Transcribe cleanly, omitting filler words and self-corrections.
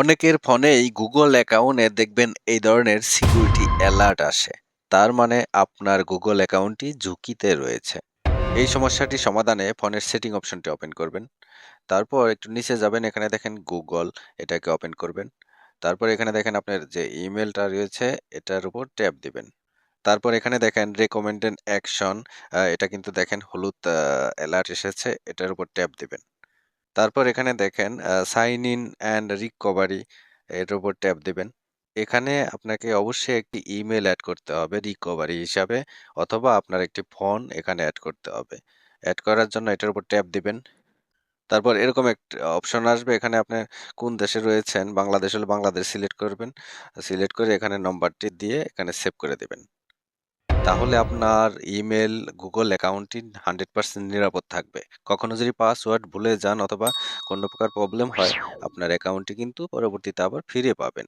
অনেকের ফোনেই Google অ্যাকাউন্টে দেখবেন এই ধরনের সিকিউরিটি অ্যালার্ট আসে। তার মানে আপনার Google অ্যাকাউন্টটি ঝুঁকিতে রয়েছে। এই সমস্যাটি সমাধানে ফোনের সেটিং অপশনটি ওপেন করবেন। তারপর একটু নিচে যাবেন, এখানে দেখেন Google, এটাকে ওপেন করবেন। তারপর এখানে দেখেন আপনার যে ইমেইলটা রয়েছে এটার উপর ট্যাপ দিবেন। তারপর এখানে দেখেন রিকমেন্ডেড অ্যাকশন, এটা কিন্তু দেখেন হলুদ অ্যালার্ট এসেছে, এটার উপর ট্যাপ দিবেন। তারপর এখানে দেখেন সাইন ইন অ্যান্ড রিকভারি, এর উপর ট্যাপ দিবেন। এখানে আপনাকে অবশ্যই একটি ইমেইল এড করতে হবে রিকভারি হিসাবে, অথবা আপনার একটি ফোন এখানে এড করতে হবে। এড করার জন্য এটার উপর ট্যাপ দিবেন। তারপর এরকম একটা অপশন আসবে, এখানে আপনি কোন দেশে রয়েছেন, বাংলাদেশ হলে বাংলাদেশ সিলেক্ট করবেন। সিলেক্ট করে এখানে নম্বরটি দিয়ে এখানে সেভ করে দিবেন। তাহলে আপনার ইমেইল, Google অ্যাকাউন্টটি 100% নিরাপদ থাকবে। কখনো যদি পাসওয়ার্ড ভুলে যান অথবা কোনো প্রকার প্রবলেম হয়, আপনার অ্যাকাউন্টটি কিন্তু পরবর্তীতে আবার ফিরে পাবেন।